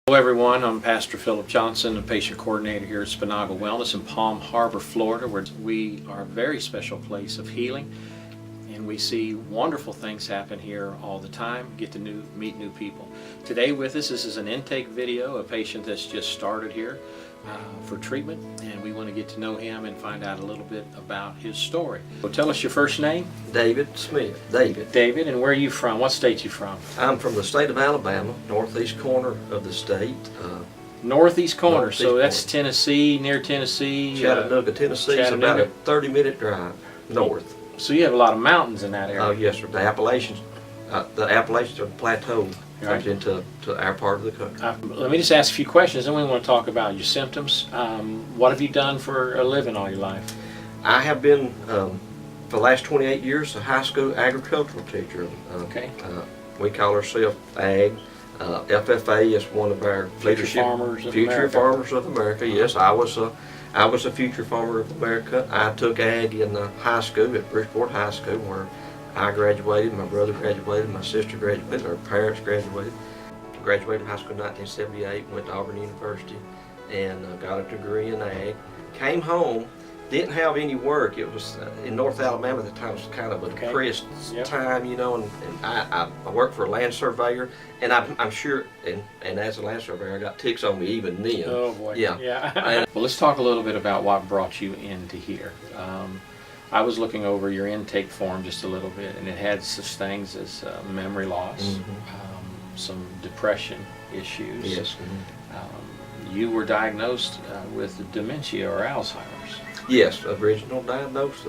Hello everyone, I'm Pastor Philip Johnson, the patient coordinator here at Spinagle Wellness in Palm Harbor, Florida, where we are a very special place of healing, and we see wonderful things happen here all the time, get to meet new people. Today with us, this is an intake video, a patient that's just started here for treatment, and we want to get to know him and find out a little bit about his story. So tell us your first name. David Smith. David, and where are you from? What state you from? I'm from the state of Alabama, northeast corner of the state. Northeast corner, Northeast so that's corner. Tennessee, near Tennessee. Chattanooga, Tennessee. It's about a 30-minute drive north. So you have a lot of mountains in that area. Oh yes, sir. The Appalachians are the plateau Right. comes into our part of the country. Let me just ask a few questions, then we want to talk about your symptoms. What have you done for a living all your life? I have been, for the last 28 years, a high school agricultural teacher. Okay. We call ourselves AG. FFA is one of our Future Farmers of Future America. Farmers of America. Yes, I was a Future Farmer of America. I took ag in high school at Bridgeport High School, where I graduated, my brother graduated, my sister graduated, our parents graduated. Graduated high school in 1978, went to Auburn University, and got a degree in ag. Came home, didn't have any work. It was in North Alabama at the time. It was kind of a Okay. depressed Yep. time, you know. And I worked for a land surveyor, and I'm sure, and as a land surveyor, I got ticks on me even then. Oh boy. Yeah. Well, let's talk a little bit about what brought you into here. I was looking over your intake form just a little bit, and it had such things as memory loss, some depression issues. Yes. You were diagnosed with dementia or Alzheimer's. Yes, original diagnosis.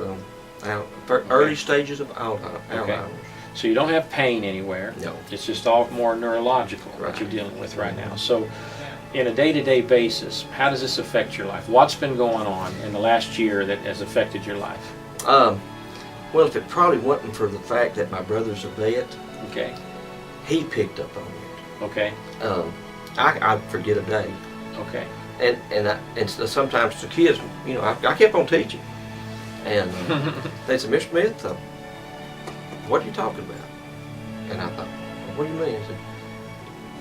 Early stages of Alzheimer's. So you don't have pain anywhere. No. It's just all more neurological Right. that you're dealing with right now. So in a day-to-day basis, how does this affect your life? What's been going on in the last year that has affected your life? Well, if it probably wasn't for the fact that my brother's a vet, Okay. he picked up on it. Okay. I forget a day. Okay. And so sometimes the kids, you know, I kept on teaching. And they said, Mr. Smith, what are you talking about? And I thought, what do you mean? I said,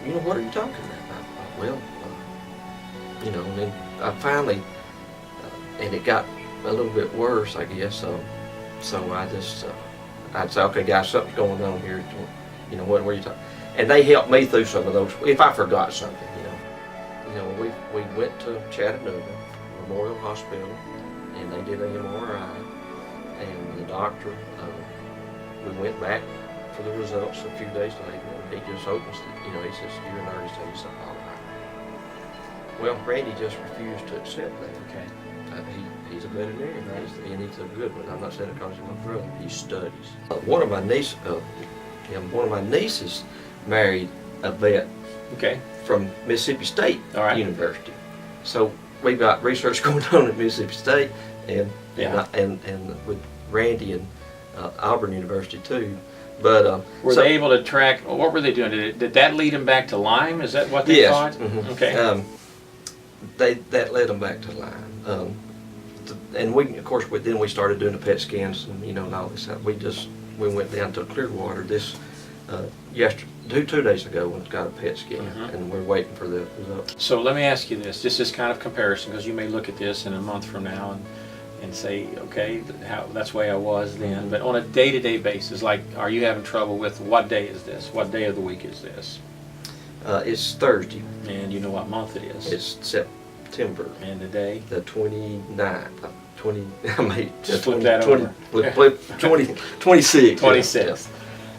you know, what are you talking about? And I thought, well, you know, and then I finally, and it got a little bit worse, I guess. So I just, I'd say, okay, guys, something's going on here. You know, what are you talking? And they helped me through some of those, if I forgot something, you know. You know, we went to Chattanooga Memorial Hospital, and they did an MRI, and the doctor, we went back for the results a few days later, and he just opens it, you know, he says, you're in early stages of Alzheimer's. Well, Randy just refused to accept that. Okay. He's a veterinarian, and he's a good one. I'm not saying it because he's my brother. He studies. One of my nieces married a vet Okay. from Mississippi State All right. University. So we've got research going on at Mississippi State, and with Randy and Auburn University too. But Were they able to track? What were they doing? Did that lead them back to Lyme? Is that what they yes. thought? Mhm. Okay. That led them back to Lyme. And we, of course, then we started doing the PET scans and, you know, and all this. We went down to Clearwater this yesterday, 2 days ago, and got a PET scan, and we're waiting for the results. So let me ask you this, just this kind of comparison, because you may look at this in a month from now and say, okay, that's the way I was then. But on a day-to-day basis, like, are you having trouble with what day is this? What day of the week is this? It's Thursday. And you know what month it is? It's September. And the day? The 29th. I may Just flip that over. Flip 26. 26th.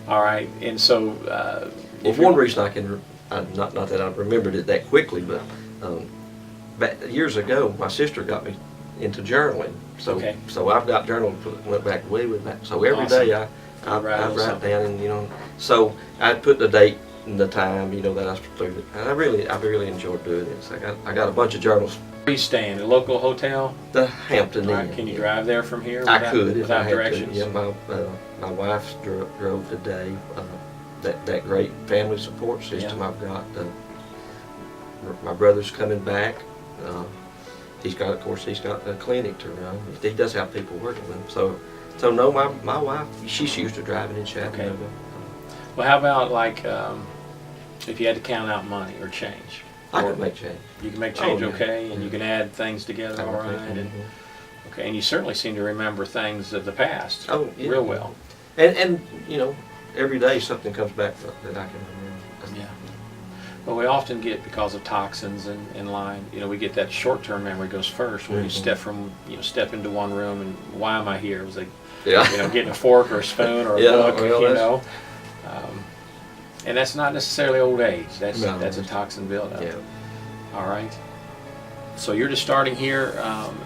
All right, and so Well, one reason I can, not that I remembered it that quickly, but years ago, my sister got me into journaling. So Okay. so I've got journaling, went back way back. So every Awesome. day I Write write down, and, you know, so I put the date and the time, you know, that I started it. And I really enjoyed doing it. So I got a bunch of journals. where are you staying? A local hotel? The Hampton All right, Inn. can you drive there from here? I could if I without had directions? to. Yeah, my wife drove today. That great family support system I've got. My brother's coming back. He's got a clinic to run. He does have people working with him. So no, my wife, she's used to driving in Chattanooga. Okay. Well, how about like if you had to count out money or change? I Or could make change. you can make change yeah. okay, and you can add things together all right. And, okay, and you certainly seem to remember things of the past Oh, yeah. real well. And you know, every day something comes back that I can remember. Yeah. Well, we often get, because of toxins in line, you know, we get that short-term memory goes first, where you step into one room and why am I here? It was like, Yeah. you know, getting a fork or a spoon or a Yeah, book, well, you that's- know. And that's not necessarily old age. That's No, that's a it's- toxin buildup. Yeah. All right. So you're just starting here,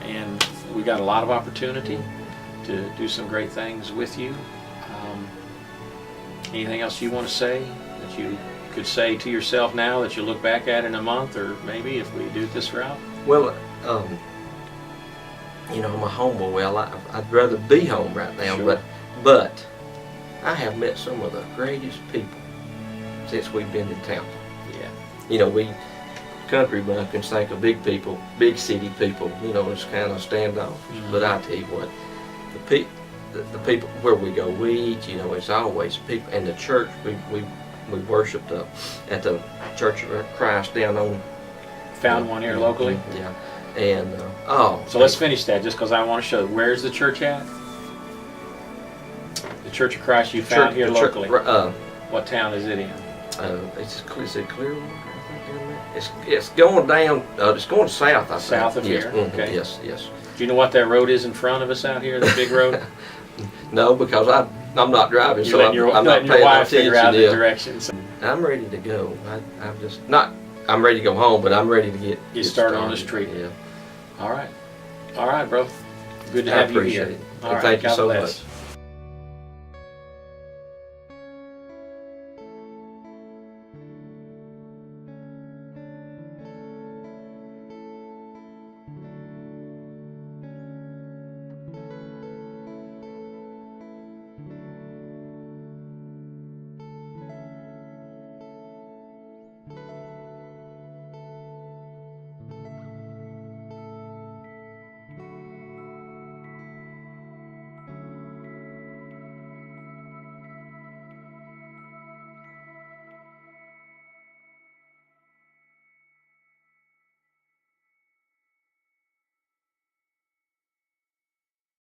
and we got a lot of opportunity to do some great things with you. Anything else you want to say that you could say to yourself now that you look back at in a month, or maybe if we do it this route? Well, you know, I'm a homeboy. Well, I'd rather be home right now, Sure. but I have met some of the greatest people since we've been in town. Yeah. You know, we country bumpkins think of big people, big city people. You know, it's kind of standoffish. Mhm. But I tell you what, the people where we go, we eat. You know, it's always people. And the church, we worshipped at the Church of Christ down on. Found one here locally. Yeah, and oh. So let's finish that, just because I want to show. Where's the church at? The Church of Christ you found here locally. What town is it in? Is it Clearwater? I think it's going down. It's going south. I think. South of Yes, here? mhm, Okay. Yes, yes. Do you know what that road is in front of us out here, the big road? No, because I'm not driving, You're so letting your, I'm not letting your paying no wife figure out attention. the Yeah. directions. I'm ready to go. I'm just not. I'm ready to go home, but I'm ready to get started on this treatment. Yeah. All right. All right, bro. Good to I have you appreciate here. it. All right. Thank you God so bless. much.